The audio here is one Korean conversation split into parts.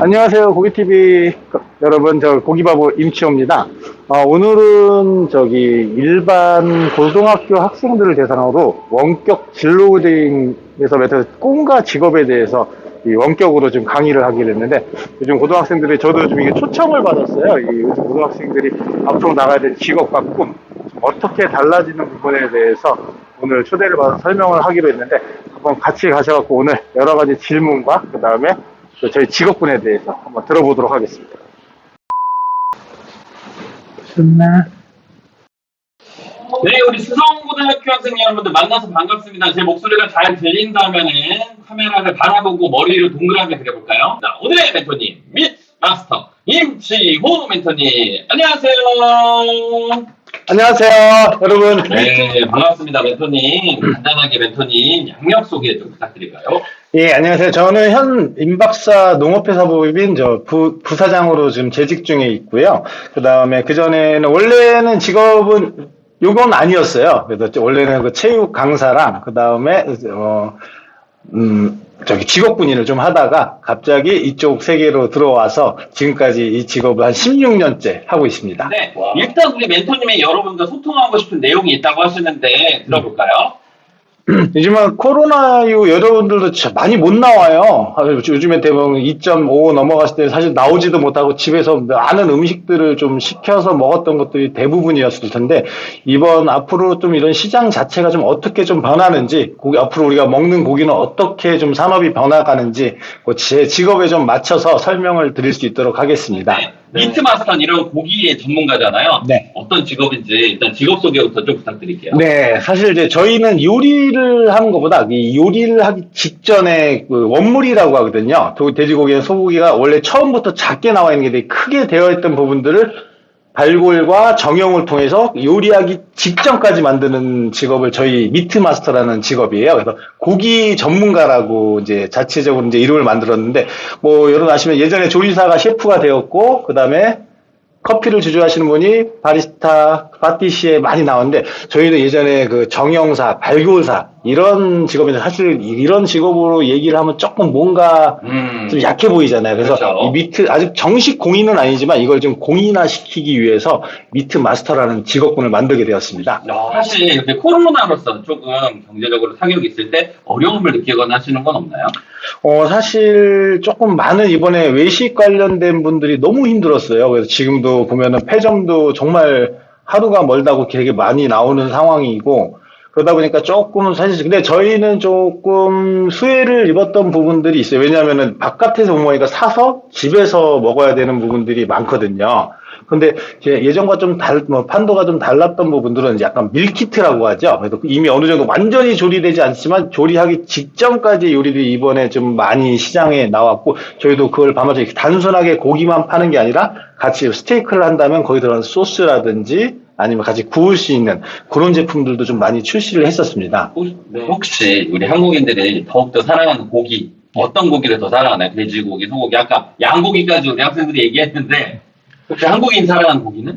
안녕하세요. 고기TV 여러분, 저 고기바보 임치호입니다. 오늘은 일반 고등학교 학생들을 대상으로 원격 진로고등에서 꿈과 직업에 대해서 이 원격으로 좀 강의를 하게 됐는데, 요즘 고등학생들이, 저도 좀 이게 초청을 받았어요. 요즘 고등학생들이 앞으로 나가야 될 직업과 꿈, 어떻게 달라지는 부분에 대해서 오늘 초대를 받아서 설명을 하기로 했는데, 한번 같이 가셔갖고 오늘 여러 가지 질문과 그 다음에 저희 직업군에 대해서 한번 들어보도록 하겠습니다. 좋나? 네, 우리 수성고등학교 학생 여러분들 만나서 반갑습니다. 제 목소리가 잘 들린다면은 카메라를 바라보고 머리를 동그랗게 그려볼까요? 자, 오늘의 멘토님, 및 마스터 임치호 멘토님, 안녕하세요. 안녕하세요, 여러분. 네, 반갑습니다, 멘토님. 간단하게 멘토님 양력 소개 좀 부탁드릴까요? 예, 안녕하세요. 저는 현 임박사 농업회사법인 부사장으로 지금 재직 중에 있고요. 그 다음에 그전에는 원래는 직업은 요건 아니었어요. 그래서 원래는 그 체육 강사랑 그 다음에 직업군인을 좀 하다가 갑자기 이쪽 세계로 들어와서 지금까지 이 직업을 한 16년째 하고 있습니다. 네, 일단 우리 멘토님이 여러분과 소통하고 싶은 내용이 있다고 하시는데 들어볼까요? 요즘은 코로나 이후 여러분들도 많이 못 나와요. 요즘에 대부분 2.5 넘어갔을 때 사실 나오지도 못하고 집에서 많은 음식들을 좀 시켜서 먹었던 것들이 대부분이었을 텐데, 이번 앞으로 좀 이런 시장 자체가 좀 어떻게 좀 변하는지, 앞으로 우리가 먹는 고기는 어떻게 좀 산업이 변화가는지 제 직업에 좀 맞춰서 설명을 드릴 수 있도록 하겠습니다. 네. 미트마스터는 이런 고기의 전문가잖아요. 네. 어떤 직업인지 일단 직업 소개부터 좀 부탁드릴게요. 네, 사실 이제 저희는 요리를 하는 것보다 이 요리를 하기 직전에 그 원물이라고 하거든요. 돼지고기나 소고기가 원래 처음부터 작게 나와 있는 게 되게 크게 되어 있던 부분들을 발골과 정형을 통해서 요리하기 직전까지 만드는 직업을 저희 미트마스터라는 직업이에요. 그래서 고기 전문가라고 이제 자체적으로 이제 이름을 만들었는데, 여러분 아시면 예전에 조리사가 셰프가 되었고, 그 다음에 커피를 주조하시는 분이 바리스타, 파티시에 많이 나오는데, 저희는 예전에 그 정형사, 발효사, 이런 직업인데, 사실 이런 직업으로 얘기를 하면 조금 뭔가 좀 약해 보이잖아요. 그래서 그렇죠. 아직 정식 공인은 아니지만 이걸 좀 공인화 시키기 위해서 미트 마스터라는 직업군을 만들게 되었습니다. 사실 이렇게 코로나로서 조금 경제적으로 타격이 있을 때 어려움을 느끼거나 하시는 건 없나요? 사실 조금 많은 이번에 외식 관련된 분들이 너무 힘들었어요. 그래서 지금도 보면은 폐점도 정말 하루가 멀다고 되게 많이 나오는 상황이고, 그러다 보니까 조금은 사실, 근데 저희는 조금 수혜를 입었던 부분들이 있어요. 왜냐하면은 바깥에서 못 먹으니까 사서 집에서 먹어야 되는 부분들이 많거든요. 근데 예전과 좀 판도가 좀 달랐던 부분들은 약간 밀키트라고 하죠. 그래서 이미 어느 정도 완전히 조리되지 않지만 조리하기 직전까지 요리들이 이번에 좀 많이 시장에 나왔고, 저희도 그걸 담아서 단순하게 고기만 파는 게 아니라 같이 스테이크를 한다면 거기 들어간 소스라든지 아니면 같이 구울 수 있는 그런 제품들도 좀 많이 출시를 했었습니다. 혹시 우리 한국인들이 더욱더 사랑하는 고기, 어떤 고기를 더 사랑하나요? 돼지고기, 소고기, 아까 양고기까지 우리 학생들이 얘기했는데, 혹시 한국인 사랑하는 고기는?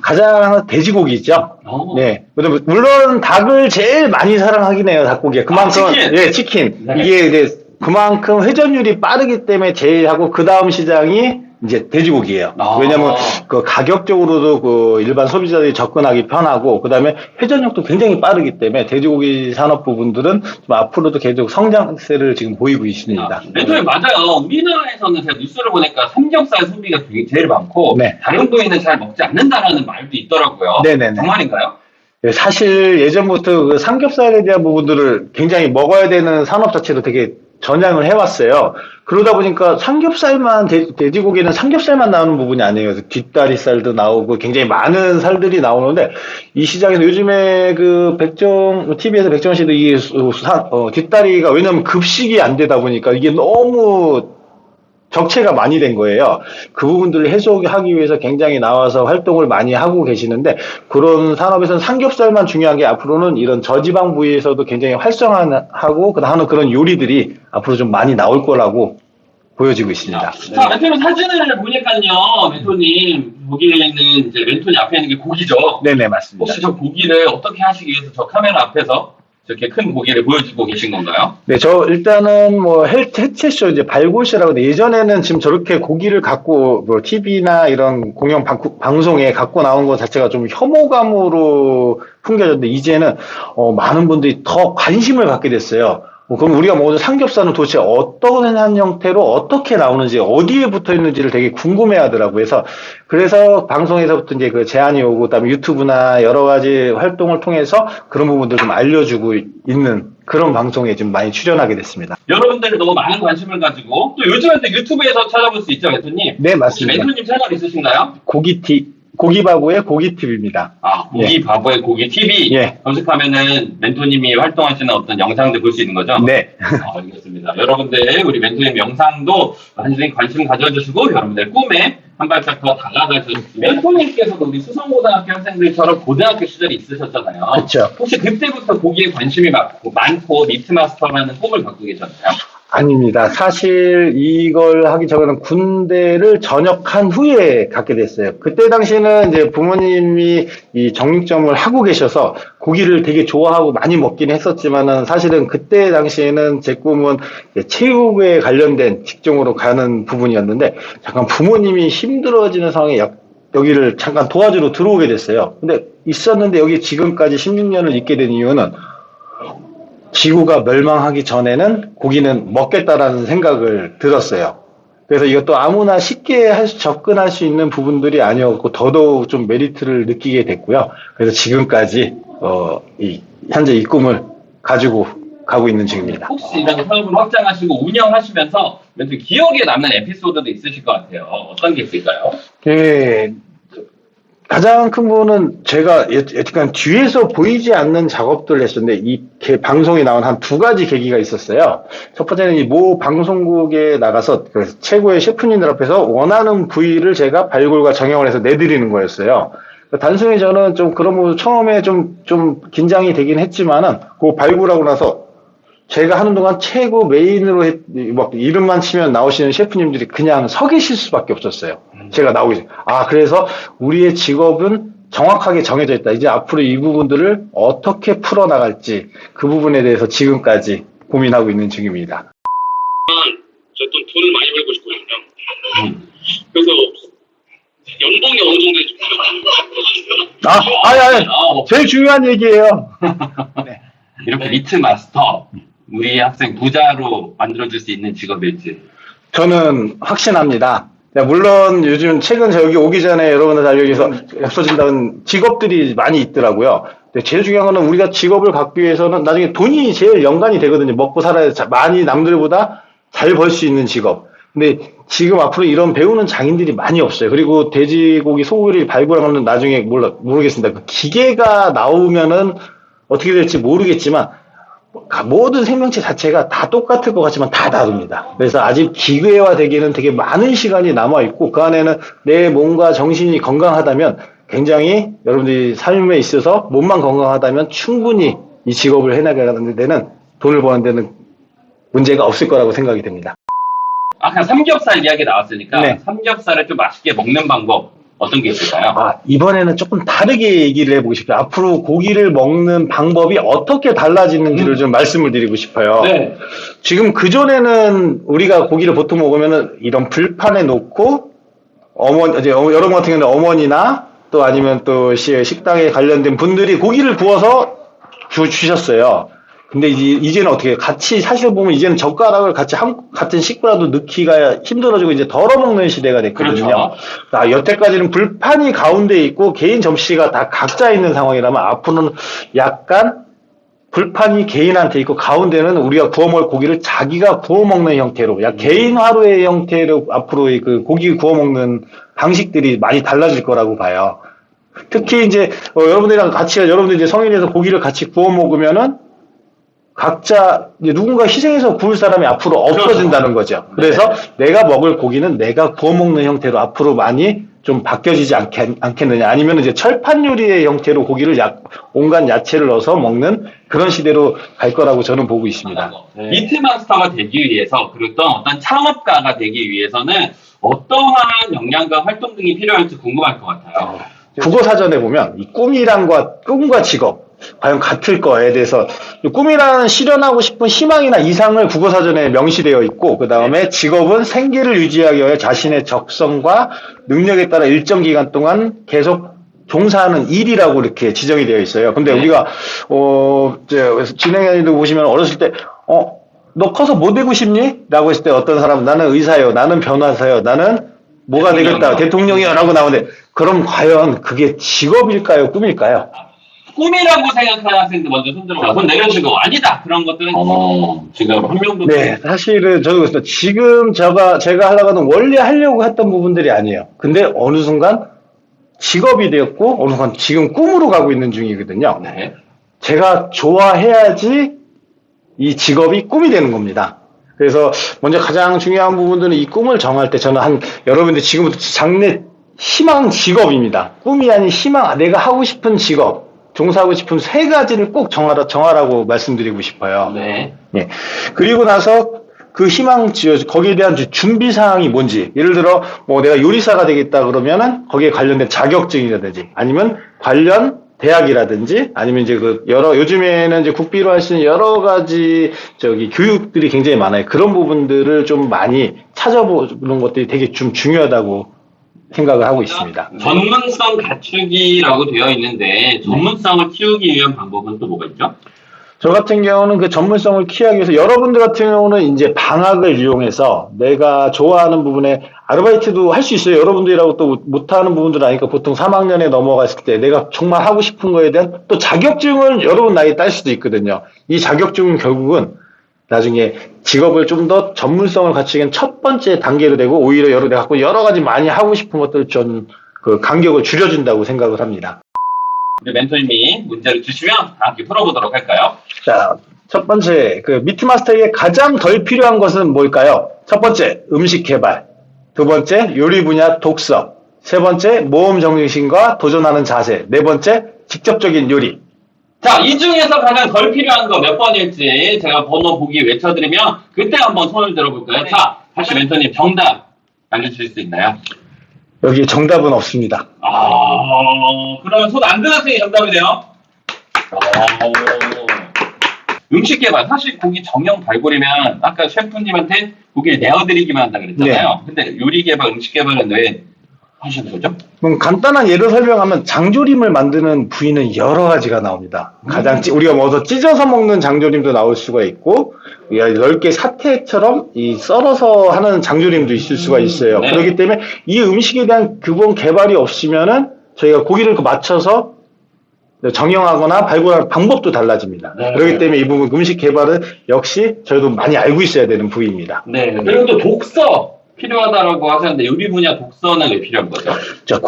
가장 돼지고기죠. 네. 물론 닭을 제일 많이 사랑하긴 해요, 닭고기가. 그만큼, 치킨. 네, 치킨. 네. 이게 이제 그만큼 회전율이 빠르기 때문에 제일 하고, 그 다음 시장이 이제 돼지고기예요. 왜냐면 그 가격적으로도 그 일반 소비자들이 접근하기 편하고, 그 다음에 회전력도 굉장히 빠르기 때문에 돼지고기 산업 부분들은 좀 앞으로도 계속 성장세를 지금 보이고 있습니다. 멘토님 맞아요. 우리나라에서는 제가 뉴스를 보니까 삼겹살 소비가 제일 많고, 네. 다른 부위는 잘 먹지 않는다라는 말도 있더라고요. 네네네. 정말인가요? 사실 예전부터 그 삼겹살에 대한 부분들을 굉장히 먹어야 되는 산업 자체도 되게 전향을 해왔어요. 그러다 보니까 삼겹살만, 돼지고기는 삼겹살만 나오는 부분이 아니에요. 뒷다리살도 나오고 굉장히 많은 살들이 나오는데, 이 시장에서 요즘에 TV에서 백정 씨도 이게 뒷다리가, 왜냐면 급식이 안 되다 보니까 이게 너무 적체가 많이 된 거예요. 그 부분들을 해소하기 위해서 굉장히 나와서 활동을 많이 하고 계시는데, 그런 산업에서는 삼겹살만 중요한 게 앞으로는 이런 저지방 부위에서도 굉장히 활성화하고 하는 그런 요리들이 앞으로 좀 많이 나올 거라고 보여지고 있습니다. 자, 멘토님 사진을 보니까요, 멘토님, 여기에는 이제 멘토님 앞에 있는 게 고기죠? 네네, 맞습니다. 혹시 저 고기를 어떻게 하시기 위해서 저 카메라 앞에서 저렇게 큰 고기를 보여주고 계신 건가요? 네, 저 일단은 뭐 해체쇼 이제 발굴쇼라고 하는데 예전에는 지금 저렇게 고기를 갖고 뭐 TV나 이런 공영 방송에 갖고 나온 것 자체가 좀 혐오감으로 풍겨졌는데 이제는 많은 분들이 더 관심을 갖게 됐어요. 그럼 우리가 먹는 삼겹살은 도대체 어떤 형태로 어떻게 나오는지 어디에 붙어 있는지를 되게 궁금해 하더라고요. 그래서 방송에서부터 이제 그 제안이 오고 그다음에 유튜브나 여러 가지 활동을 통해서 그런 부분들 좀 알려주고 있는 그런 방송에 좀 많이 출연하게 됐습니다. 여러분들이 너무 많은 관심을 가지고 또 요즘은 또 유튜브에서 찾아볼 수 있죠, 멘토님? 네, 맞습니다. 멘토님 채널 있으신가요? 고기바보의 고기TV입니다. 아, 고기 바보의 고기 TV 예. 검색하면은 멘토님이 활동하시는 어떤 영상들 볼 수 있는 거죠? 네. 알겠습니다. 여러분들 우리 멘토님 영상도 많이 관심 가져주시고 여러분들 꿈에 한 발짝 더 다가가주시고 멘토님께서도 우리 수성고등학교 학생들처럼 고등학교 시절이 있으셨잖아요. 그렇죠. 혹시 그때부터 고기에 관심이 많고 미트마스터라는 꿈을 갖고 계셨나요? 아닙니다. 사실 이걸 하기 전에는 군대를 전역한 후에 갖게 됐어요. 그때 당시에는 이제 부모님이 이 정육점을 하고 계셔서 고기를 되게 좋아하고 많이 먹긴 했었지만은 사실은 그때 당시에는 제 꿈은 체육에 관련된 직종으로 가는 부분이었는데 잠깐 부모님이 힘들어지는 상황에 여기를 잠깐 도와주러 들어오게 됐어요. 근데 있었는데 여기 지금까지 16년을 있게 된 이유는 지구가 멸망하기 전에는 고기는 먹겠다라는 생각을 들었어요. 그래서 이것도 아무나 쉽게 접근할 수 있는 부분들이 아니었고 더더욱 좀 메리트를 느끼게 됐고요. 그래서 지금까지 현재 이 꿈을 가지고 가고 있는 중입니다. 혹시 이런 사업을 확장하시고 운영하시면서 왠지 기억에 남는 에피소드도 있으실 것 같아요. 어떤 게 있을까요? 가장 큰 부분은 제가 약간 뒤에서 보이지 않는 작업들을 했었는데 이 방송에 나온 한 두 가지 계기가 있었어요. 첫 번째는 이 모 방송국에 나가서 그 최고의 셰프님들 앞에서 원하는 부위를 제가 발굴과 정형을 해서 내드리는 거였어요. 단순히 저는 좀 그런 부분 처음에 좀 긴장이 되긴 했지만은 그 발굴하고 나서 제가 하는 동안 최고 메인으로 막 이름만 치면 나오시는 셰프님들이 그냥 서 계실 수밖에 없었어요. 제가 나오기 전에. 그래서 우리의 직업은 정확하게 정해져 있다. 이제 앞으로 이 부분들을 어떻게 풀어나갈지 그 부분에 대해서 지금까지 고민하고 있는 중입니다. 저 또 돈을 많이 벌고 싶거든요. 그래서 연봉이 어느 정도 되는지 제일 중요한 얘기예요. 네. 이렇게 미트 마스터 우리 학생 부자로 만들어줄 수 있는 직업일지 저는 확신합니다. 물론 요즘 최근 저 여기 오기 전에 여러분들 알기 위해서 없어진다는 직업들이 많이 있더라고요. 근데 제일 중요한 거는 우리가 직업을 갖기 위해서는 나중에 돈이 제일 연관이 되거든요. 먹고 살아야 많이 남들보다 잘 벌 수 있는 직업. 근데 지금 앞으로 이런 배우는 장인들이 많이 없어요. 그리고 돼지고기, 소고기를 발굴하면 나중에 모르겠습니다. 그 기계가 나오면은 어떻게 될지 모르겠지만 모든 생명체 자체가 다 똑같을 것 같지만 다 다릅니다. 그래서 아직 기계화되기는 되게 많은 시간이 남아있고 그 안에는 내 몸과 정신이 건강하다면 굉장히 여러분들이 삶에 있어서 몸만 건강하다면 충분히 이 직업을 해나가는 데는 돈을 버는 데는 문제가 없을 거라고 생각이 됩니다. 아까 삼겹살 이야기 나왔으니까 네. 삼겹살을 좀 맛있게 먹는 방법 어떤 게 있을까요? 이번에는 조금 다르게 얘기를 해보고 싶어요. 앞으로 고기를 먹는 방법이 어떻게 달라지는지를 좀 말씀을 드리고 싶어요. 네. 지금 그전에는 우리가 고기를 보통 먹으면은 이런 불판에 놓고 여러분 같은 경우는 어머니나 또 아니면 또 식당에 관련된 분들이 고기를 구워서 주셨어요. 근데 이제는 어떻게 같이 사실 보면 이제는 젓가락을 같은 식구라도 넣기가 힘들어지고 이제 덜어 먹는 시대가 됐거든요. 그렇죠. 여태까지는 불판이 가운데 있고 개인 접시가 다 각자 있는 상황이라면 앞으로는 약간 불판이 개인한테 있고 가운데는 우리가 구워 먹을 고기를 자기가 구워 먹는 형태로 개인 화로의 형태로 앞으로 그 고기 구워 먹는 방식들이 많이 달라질 거라고 봐요. 특히 이제 여러분들이랑 여러분들 이제 성인에서 고기를 같이 구워 먹으면은 각자 누군가 희생해서 구울 사람이 앞으로 없어진다는 거죠. 그래서 내가 먹을 고기는 내가 구워 먹는 형태로 앞으로 많이 좀 바뀌어지지 않겠느냐. 아니면 이제 철판 요리의 형태로 고기를 온갖 야채를 넣어서 먹는 그런 시대로 갈 거라고 저는 보고 있습니다. 네. 미트마스터가 되기 위해서 그리고 또 어떤 창업가가 되기 위해서는 어떠한 역량과 활동 등이 필요할지 궁금할 것 같아요. 국어사전에 보면 이 꿈과 직업 과연 같을 거에 대해서 꿈이라는 실현하고 싶은 희망이나 이상을 국어사전에 명시되어 있고 그 다음에 직업은 생계를 유지하기 위해 자신의 적성과 능력에 따라 일정 기간 동안 계속 종사하는 일이라고 이렇게 지정이 되어 있어요. 근데 우리가 진행자님도 보시면 어렸을 때 너 커서 뭐 되고 싶니? 라고 했을 때 어떤 사람은 나는 의사요, 나는 변호사요, 나는 뭐가 되겠다, 대통령이요 라고 나오는데 그럼 과연 그게 직업일까요, 꿈일까요? 꿈이라고 생각하는 학생들 먼저 손들어봐. 손 내려주고 아니다 그런 것들은 지금 한 명도 네, 사실은 저도 그렇습니다. 지금 제가 하려고 하던 원래 하려고 했던 부분들이 아니에요. 근데 어느 순간 직업이 되었고 어느 순간 지금 꿈으로 가고 있는 중이거든요. 네. 제가 좋아해야지 이 직업이 꿈이 되는 겁니다. 그래서 먼저 가장 중요한 부분들은 이 꿈을 정할 때 저는 여러분들 지금부터 장래 희망 직업입니다. 꿈이 아닌 희망, 내가 하고 싶은 직업, 종사하고 싶은 세 가지를 꼭 정하라고 말씀드리고 싶어요. 네. 예. 그리고 나서 그 희망 거기에 대한 준비 사항이 뭔지, 예를 들어 뭐 내가 요리사가 되겠다 그러면은 거기에 관련된 자격증이라든지 아니면 관련 대학이라든지 아니면 이제 요즘에는 이제 국비로 할 수 있는 여러 가지 교육들이 굉장히 많아요. 그런 부분들을 좀 많이 찾아보는 것들이 되게 좀 중요하다고 생각을 하고 있습니다. 전문성 갖추기라고 되어 있는데 전문성을 키우기 위한 방법은 또 뭐가 있죠? 저 같은 경우는 그 전문성을 키우기 위해서 여러분들 같은 경우는 이제 방학을 이용해서 내가 좋아하는 부분에 아르바이트도 할 수 있어요. 여러분들이라고 또 못하는 부분들은 아니까 보통 3학년에 넘어갔을 때 내가 정말 하고 싶은 거에 대한 또 자격증을 여러분 나이에 딸 수도 있거든요. 이 자격증은 결국은 나중에 직업을 좀 더 전문성을 갖추기 위한 첫 번째 단계로 되고 오히려 내가 갖고 여러 가지 많이 하고 싶은 것들 좀 그 간격을 줄여준다고 생각을 합니다. 우리 멘토님이 문제를 주시면 다 함께 풀어보도록 할까요? 자, 첫 번째, 미트마스터에게 가장 덜 필요한 것은 뭘까요? 첫 번째, 음식 개발. 두 번째, 요리 분야 독서. 세 번째, 모험 정신과 도전하는 자세. 네 번째, 직접적인 요리. 자, 이 중에서 가장 덜 필요한 거 몇 번일지 제가 번호 보기 외쳐드리면 그때 한번 손을 들어볼까요? 자, 다시 멘토님 정답 알려주실 수 있나요? 여기 정답은 없습니다. 그러면 손 안 든 학생이 정답이네요. 음식 개발. 사실 고기 정형 발굴이면 아까 셰프님한테 고기를 내어드리기만 한다 그랬잖아요. 근데 요리 개발, 음식 개발은 왜 하시는 거죠? 그럼 간단한 예로 설명하면 장조림을 만드는 부위는 여러 가지가 나옵니다. 가장 우리가 먹어서 찢어서 먹는 장조림도 나올 수가 있고 넓게 사태처럼 썰어서 하는 장조림도 있을 수가 있어요. 네. 그렇기 때문에 이 음식에 대한 기본 개발이 없으면은 저희가 고기를 맞춰서 정형하거나 발굴하는 방법도 달라집니다. 네. 그렇기 때문에 이 부분 음식 개발은 역시 저희도 많이 알고 있어야 되는 부위입니다. 네. 그리고 또 독서 필요하다라고 하셨는데 요리 분야 독서는 왜 필요한 거죠? 자,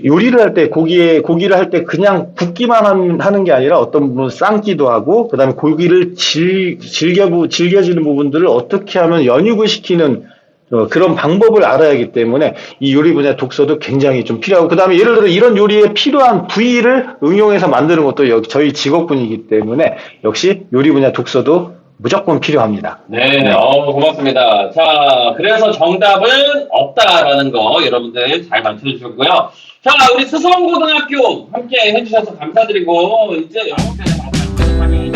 요리를 할 때, 고기를 할 때 그냥 굽기만 하는 게 아니라 어떤 부분은 삶기도 하고, 그 다음에 고기를 질겨지는 부분들을 어떻게 하면 연육을 시키는 그런 방법을 알아야 하기 때문에 이 요리 분야 독서도 굉장히 좀 필요하고, 그 다음에 예를 들어 이런 요리에 필요한 부위를 응용해서 만드는 것도 저희 직업군이기 때문에 역시 요리 분야 독서도 무조건 필요합니다. 네, 고맙습니다. 자, 그래서 정답은 없다라는 거 여러분들 잘 맞춰주셨고요. 자, 우리 수성고등학교 함께 해주셔서 감사드리고, 이제 영어편에 마지막